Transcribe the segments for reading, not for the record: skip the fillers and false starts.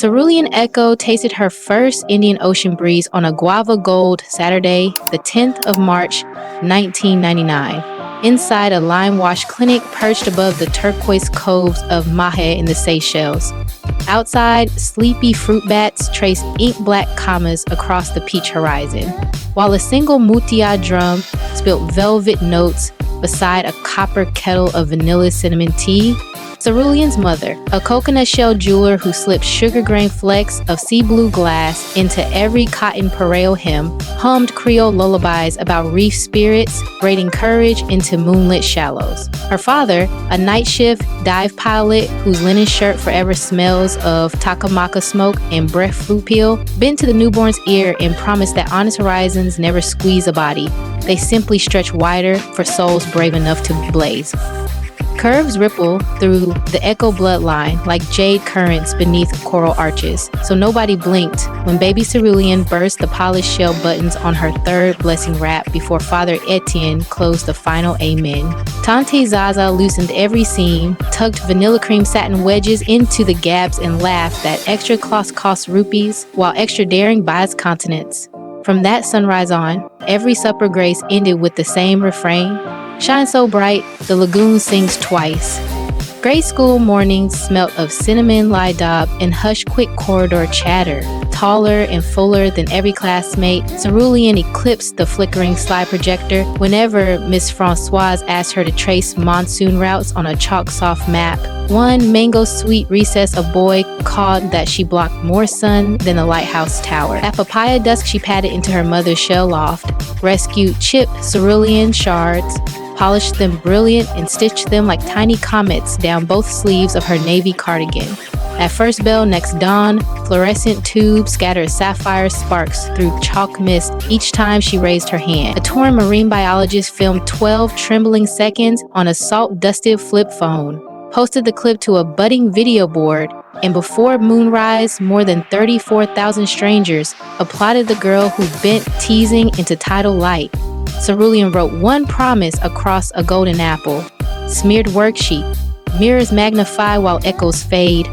Cerulean Echo tasted her first Indian Ocean breeze on a guava gold Saturday, the 10th of March, 1999, inside a lime-wash clinic perched above the turquoise coves of Mahe in the Seychelles. Outside, sleepy fruit bats traced ink-black commas across the peach horizon, while a single mutia drum spilt velvet notes beside a copper kettle of vanilla cinnamon tea. Cerulean's mother, a coconut shell jeweler who slipped sugar grain flecks of sea blue glass into every cotton pareo hem, hummed Creole lullabies about reef spirits braiding courage into moonlit shallows. Her father, a night shift dive pilot whose linen shirt forever smells of takamaka smoke and breath fruit peel, bent to the newborn's ear and promised that honest horizons never squeeze a body. They simply stretch wider for souls brave enough to blaze. Curves ripple through the echo bloodline like jade currents beneath coral arches, so nobody blinked when baby Cerulean burst the polished shell buttons on her third blessing wrap before Father Etienne closed the final amen. Tante Zaza loosened every seam, tucked vanilla cream satin wedges into the gaps and laughed that extra cloth costs rupees, while extra daring buys continents. From that sunrise on, every supper grace ended with the same refrain: "Shine so bright, the lagoon sings twice." Grade school mornings smelt of cinnamon lidab and hush quick corridor chatter. Taller and fuller than every classmate, Cerulean eclipsed the flickering slide projector whenever Miss Francoise asked her to trace monsoon routes on a chalk-soft map. One mango-sweet recess a boy called that she blocked more sun than the lighthouse tower. At papaya dusk, she padded into her mother's shell loft, rescued chipped cerulean shards, polished them brilliant, and stitched them like tiny comets down both sleeves of her navy cardigan. At first bell next dawn, fluorescent tubes scattered sapphire sparks through chalk mist each time she raised her hand. A torn marine biologist filmed 12 trembling seconds on a salt-dusted flip phone, posted the clip to a budding video board, and before moonrise, more than 34,000 strangers applauded the girl who bent teasing into tidal light. Cerulean wrote one promise across a golden apple. Smeared worksheet. Mirrors magnify while echoes fade.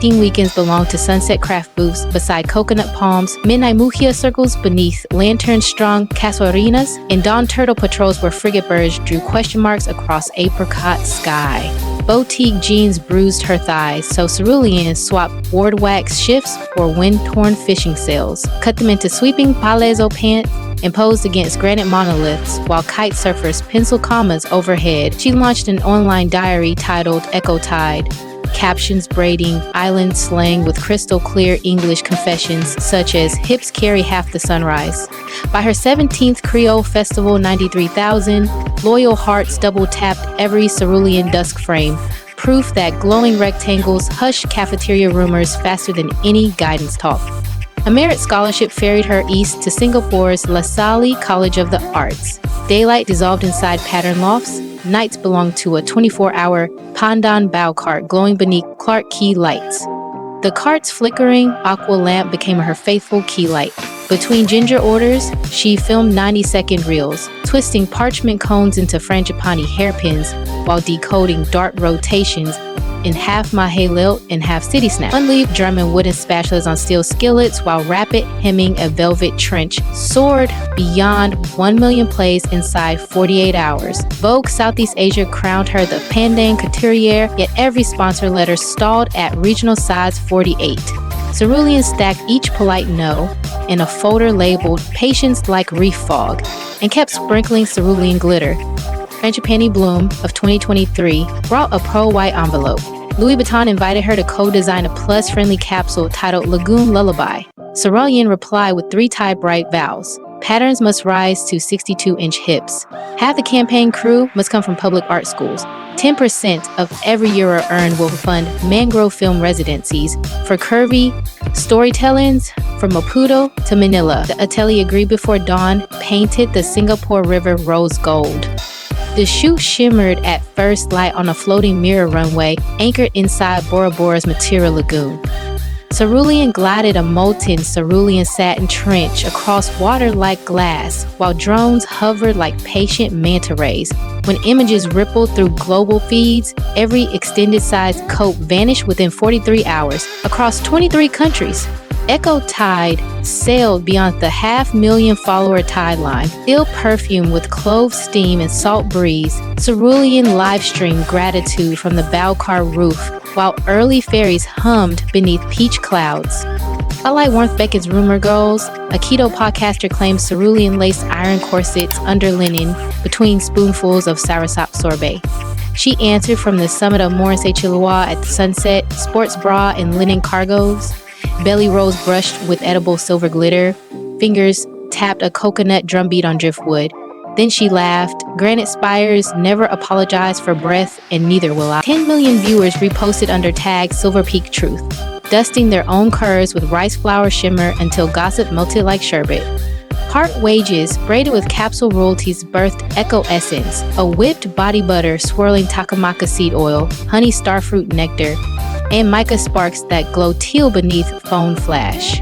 Teen weekends belong to sunset craft booths beside coconut palms, midnight mujia circles beneath lantern-strung casuarinas, and dawn turtle patrols where frigate birds drew question marks across apricot sky. Boutique jeans bruised her thighs, so Cerulean swapped board wax shifts for wind-torn fishing sails, cut them into sweeping palazzo pants, and posed against granite monoliths while kite surfers pencil commas overhead. She launched an online diary titled Echo Tide, captions braiding island slang with crystal clear English confessions such as "hips carry half the sunrise." By her 17th Creole Festival 93,000, loyal hearts double tapped every cerulean dusk frame, proof that glowing rectangles hushed cafeteria rumors faster than any guidance talk. A merit scholarship ferried her east to Singapore's La Salle College of the Arts. Daylight dissolved inside pattern lofts. Nights belonged to a 24-hour pandan bow cart glowing beneath Clark Key lights. The cart's flickering aqua lamp became her faithful key light. Between ginger orders, she filmed 90-second reels, twisting parchment cones into frangipani hairpins while decoding dart rotations in half Mahe lilt and half city snap. One-leaf drum and wooden spatulas on steel skillets while rapid hemming a velvet trench soared beyond 1 million plays inside 48 hours. Vogue Southeast Asia crowned her the Pandang Couturière, yet every sponsor letter stalled at regional size 48. Cerulean stacked each polite no in a folder labeled "Patience Like Reef Fog" and kept sprinkling cerulean glitter. Frangipani Bloom of 2023 brought a pearl-white envelope. Louis Vuitton invited her to co-design a plus-friendly capsule titled Lagoon Lullaby. Cerulean replied with 3 tie-bright vows. Patterns must rise to 62-inch hips. Half the campaign crew must come from public art schools. 10% of every euro earned will fund mangrove film residencies for Curvy storytellings from Maputo to Manila. The atelier agreed before dawn, painted the Singapore River rose gold. The shoot shimmered at first light on a floating mirror runway anchored inside Bora Bora's material lagoon. Cerulean glided a molten cerulean satin trench across water like glass, while drones hovered like patient manta rays. When images rippled through global feeds, every extended-sized coat vanished within 43 hours across 23 countries. Echo Tide sailed beyond the 500,000 follower tide line, still perfumed with clove steam and salt breeze. Cerulean livestreamed gratitude from the Balcar roof, while early fairies hummed beneath peach clouds. Unlike Warmth Beckett's rumor goes, a keto podcaster claims Cerulean laced iron corsets under linen between spoonfuls of soursop sorbet. She answered from the summit of Morne-Saint-Chilois at sunset, sports bra and linen cargos, belly rolls brushed with edible silver glitter, fingers tapped a coconut drumbeat on driftwood. Then she laughed. Granite spires never apologize for breath, and neither will I. 10 million viewers reposted under tag Silver Peak Truth, dusting their own curves with rice flour shimmer until gossip melted like sherbet. Part Wages, braided with capsule royalties, birthed Echo Essence, a whipped body butter swirling takamaka seed oil, honey starfruit nectar, and mica sparks that glow teal beneath phone flash.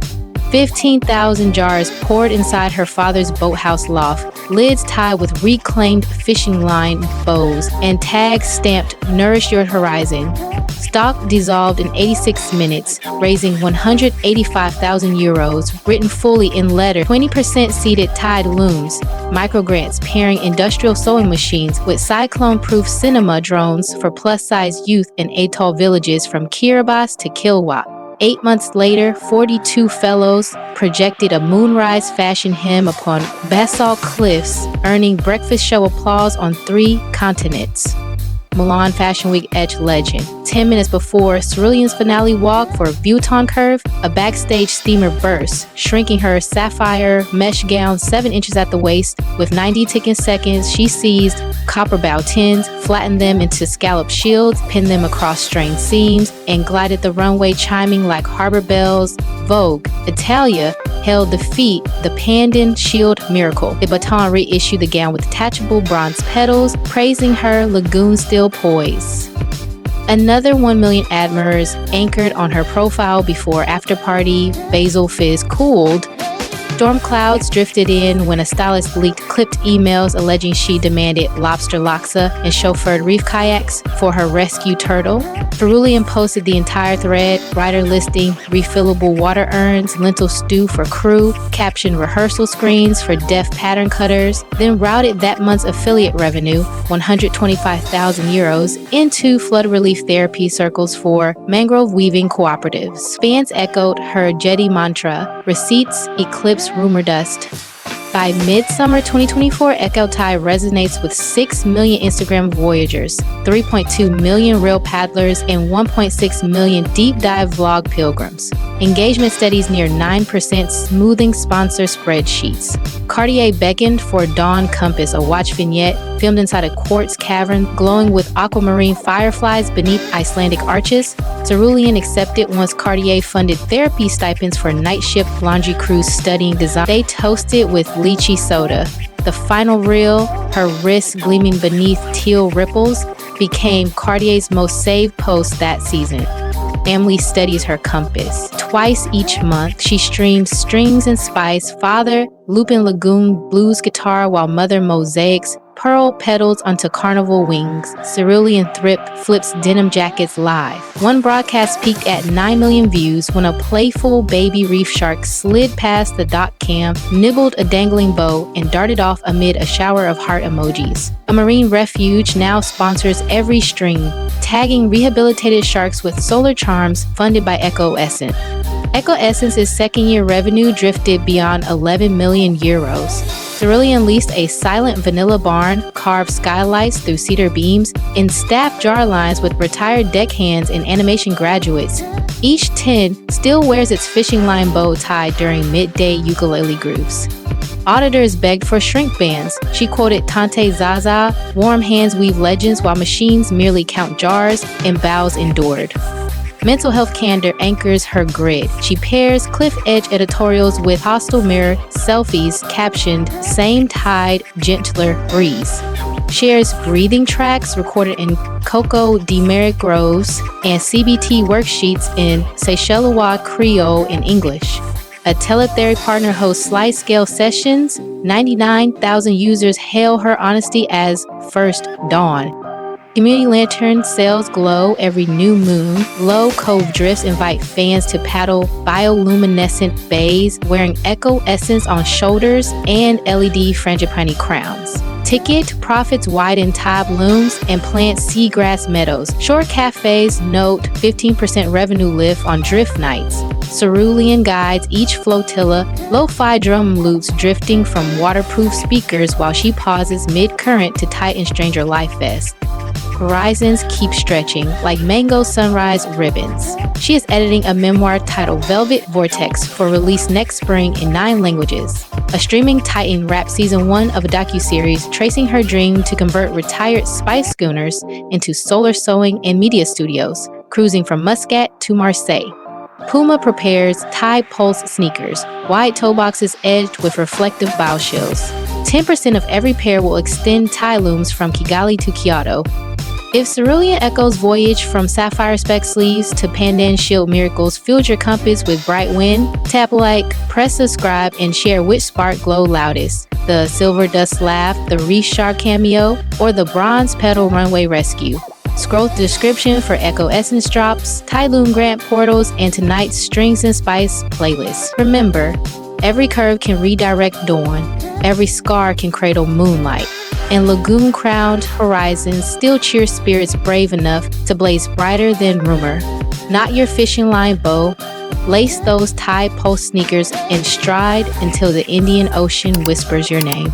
15,000 jars poured inside her father's boathouse loft, lids tied with reclaimed fishing line bows, and tags stamped Nourish Your Horizon. Stock dissolved in 86 minutes, raising 185,000 euros, written fully in letter. 20% seeded Tide looms, microgrants pairing industrial sewing machines with cyclone-proof cinema drones for plus-size youth in atoll villages from Kiribati to Kilwa. 8 months later, 42 fellows projected a moonrise fashion hymn upon basalt cliffs, earning breakfast show applause on 3 continents. Milan Fashion Week etched legend. 10 minutes before Cerulean's finale walk for Vuitton Curve, a backstage steamer burst, shrinking her sapphire mesh gown 7 inches at the waist. With 90 ticking seconds, she seized copper bow tins, flattened them into scallop shields, pinned them across strained seams, and glided the runway chiming like harbor bells. Vogue, Italia, hailed the feat the Pandan Shield miracle. The Baton reissued the gown with detachable bronze petals, praising her lagoon still poise. Another 1 million admirers anchored on her profile before after party Basil Fizz cooled. Storm clouds drifted in when a stylist leaked clipped emails alleging she demanded lobster laksa and chauffeured reef kayaks for her rescue turtle. Cerulean posted the entire thread, writer listing refillable water urns, lentil stew for crew, captioned rehearsal screens for deaf pattern cutters, then routed that month's affiliate revenue, 125,000 euros, into flood relief therapy circles for mangrove weaving cooperatives. Fans echoed her jetty mantra, receipts eclipse rumor dust. By midsummer 2024, Echo Tide resonates with 6 million Instagram voyagers, 3.2 million real paddlers, and 1.6 million deep dive vlog pilgrims. Engagement steadies near 9%, smoothing sponsor spreadsheets. Cartier beckoned for Dawn Compass, a watch vignette filmed inside a quartz cavern glowing with aquamarine fireflies beneath Icelandic arches. Cerulean accepted once Cartier funded therapy stipends for night shift laundry crews studying design. They toasted with lychee soda. The final reel, her wrists gleaming beneath teal ripples, became Cartier's most saved post that season. Family studies her compass. Twice each month, she streams Strings and Spice, Father, Lupin Lagoon blues guitar, while Mother mosaics pearl petals onto carnival wings. Cerulean Thrift flips denim jackets live. One broadcast peaked at 9 million views when a playful baby reef shark slid past the dock cam, nibbled a dangling bow, and darted off amid a shower of heart emojis. A marine refuge now sponsors every stream, tagging rehabilitated sharks with solar charms funded by Echo Essence. Echo Essence's second-year revenue drifted beyond 11 million euros. Cerulean leased a silent vanilla barn, carved skylights through cedar beams, and staffed jar lines with retired deckhands and animation graduates. Each tin still wears its fishing line bow tied during midday ukulele grooves. Auditors begged for shrink bands. She quoted Tante Zaza, "Warm hands weave legends while machines merely count jars," and bows endured. Mental health candor anchors her grid. She pairs cliff edge editorials with hostile mirror selfies captioned "Same Tide, Gentler Breeze." shares breathing tracks recorded in Coco de Merrick Groves and CBT worksheets in Seychellois Creole in English. A teletherapy partner hosts slide-scale sessions. 99,000 users hail her honesty as First Dawn. Community lantern sails glow every new moon. Low Cove drifts invite fans to paddle bioluminescent bays wearing Echo Essence on shoulders and LED frangipani crowns. Ticket profits widen tide blooms and plant seagrass meadows. Shore cafes note 15% revenue lift on drift nights. Cerulean guides each flotilla, lo-fi drum loops drifting from waterproof speakers while she pauses mid-current to tighten Stranger Life vest. Horizons keep stretching like mango sunrise ribbons. She is editing a memoir titled Velvet Vortex for release next spring in 9 languages. A streaming titan wraps season 1 of a docuseries tracing her dream to convert retired spice schooners into solar sewing and media studios, cruising from Muscat to Marseille. Puma prepares Tide Pulse sneakers, wide toe boxes edged with reflective bow shells. 10% of every pair will extend tie looms from Kigali to Kyoto. If Cerulean Echo's voyage from sapphire speck sleeves to pandan shield miracles filled your compass with bright wind, tap like, press subscribe, and share which spark glow loudest. The silver dust laugh, the reef shark cameo, or the bronze petal runway rescue. Scroll the description for Echo Essence drops, Tyloon Grant portals, and tonight's Strings and Spice playlist. Remember, every curve can redirect dawn, every scar can cradle moonlight, and lagoon-crowned horizons still cheer spirits brave enough to blaze brighter than rumor. Knot your fishing line bow, lace those Tide Pulse sneakers, and stride until the Indian Ocean whispers your name.